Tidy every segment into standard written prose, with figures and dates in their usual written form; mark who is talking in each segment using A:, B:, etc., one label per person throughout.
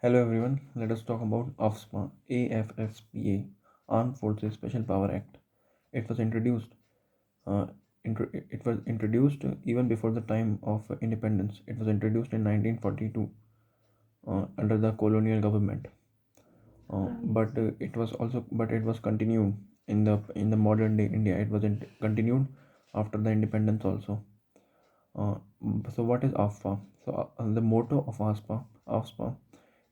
A: Hello everyone, let us talk about Afspa, AFSPA, Armed Forces Special Power Act. It was introduced. It was introduced even before the time of independence. It was introduced in 1942 under the colonial government. But it was continued in the modern day India. It was continued after the independence also. Uh, so what is AFSPA? The motto of AFSPA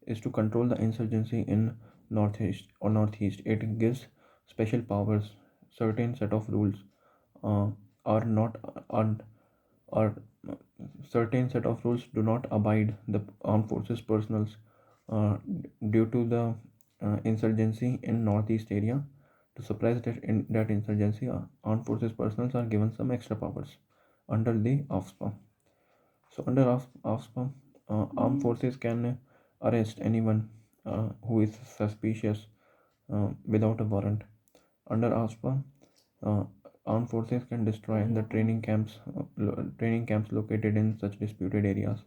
A: is to control the insurgency in northeast. It gives special powers. Certain set of rules uh, are not are, are certain set of rules do not abide the armed forces personals due to the insurgency in northeast area. To suppress that insurgency, armed forces personals are given some extra powers under the AFSPA. So under AFSPA, armed forces can arrest anyone who is suspicious without a warrant. Under AFSPA, uh, armed forces can destroy the training camps located in such disputed areas.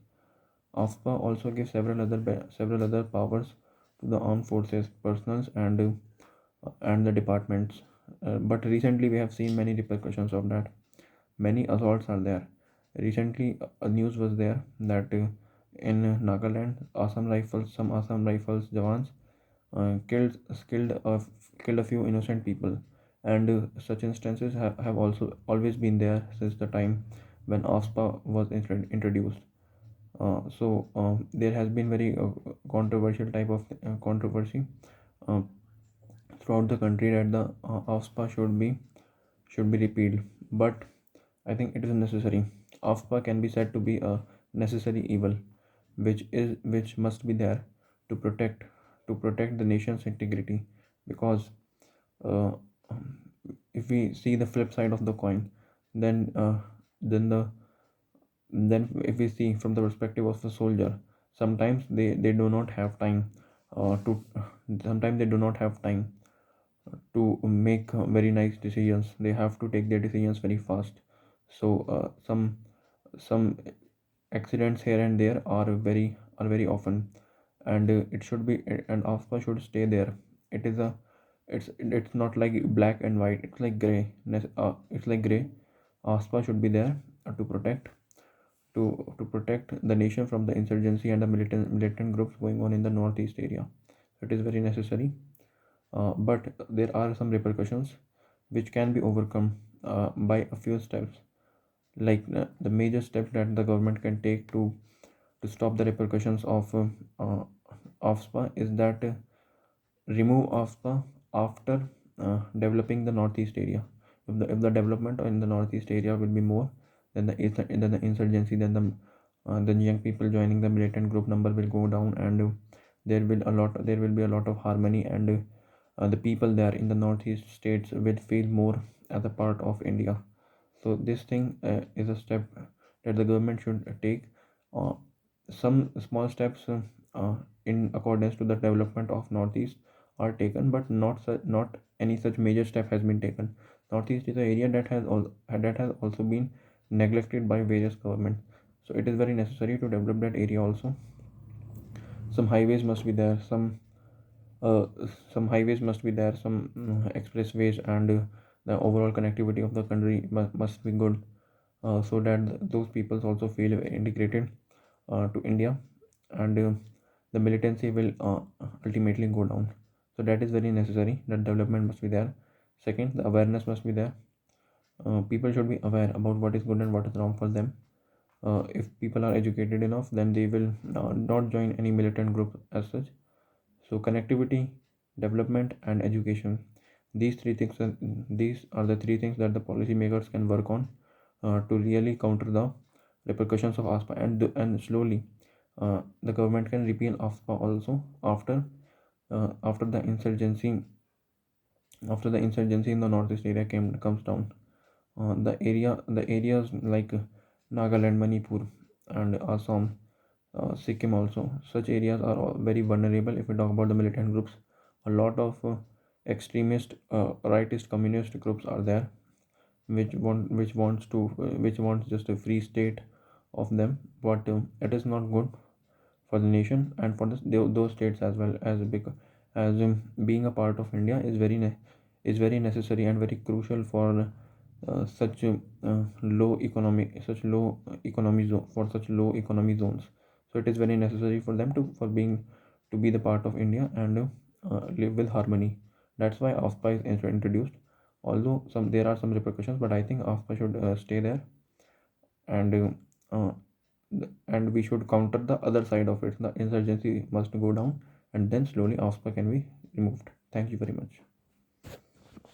A: AFSPA also gives several other powers to the armed forces personnel and the departments. But recently, we have seen many repercussions of that. Many assaults are there. Recently, a news was there that in Nagaland, some Assam Rifles Jawans killed killed a few innocent people, and such instances have also always been there since the time when OSPA was introduced. There has been very controversial type of controversy uh, throughout the country that the OSPA should be repealed, but I think it is necessary. AFPA can be said to be a necessary evil, which must be there to protect the nation's integrity. Because uh, if we see the flip side of the coin, then then the then if we see from the perspective of the soldier, sometimes they do not have time to sometimes they do not have time to make very nice decisions. They have to take their decisions very fast. Some accidents here and there are very often, and it should be and AFPA should stay there. It's not like black and white. It's like gray. It's like gray. AFPA should be there to protect the nation from the insurgency and the militant groups going on in the northeast area. It is very necessary, but there are some repercussions which can be overcome by a few steps. Like the major steps that the government can take to stop the repercussions uh, of spa is that remove AFSPA after developing the northeast area. If the development in the northeast area will be more, then the insurgency, then the young people joining the militant group number will go down, and there will be a lot of harmony, and the people there in the northeast states will feel more as a part of India. So this thing is a step that the government should take. Uh, some small steps in accordance to the development of Northeast are taken, but not any such major step has been taken. Northeast is an area that has also been neglected by various governments. So it is very necessary to develop that area also. Some highways must be there. Uh, some highways must be there. Some expressways, and the overall connectivity of the country must be good, so that those peoples also feel integrated to India, and the militancy will ultimately go down. So that is very necessary. That development must be there. Second, the awareness must be there. People should be aware about what is good and what is wrong for them. If people are educated enough, then they will not join any militant group as such. So connectivity, development, and education. These are the three things that the policymakers can work on to really counter the repercussions of ASPA, and slowly the government can repeal ASPA also after the insurgency in the northeast area comes down. The areas like Nagaland, Manipur, and Assam, Sikkim also. Such areas are all very vulnerable. If we talk about the militant groups, a lot of extremist, rightist, communist groups are there, which wants just a free state of them. But it is not good for the nation and for those states as well, as being a part of India is very necessary and very crucial for such low economy zone for such low economy zones. So it is very necessary for them to be the part of India and live with harmony. That's why Afspa is introduced. Although there are some repercussions, but I think Afspa should stay there, and and we should counter the other side of it. The insurgency must go down, and then slowly Afspa can be removed. Thank you very much.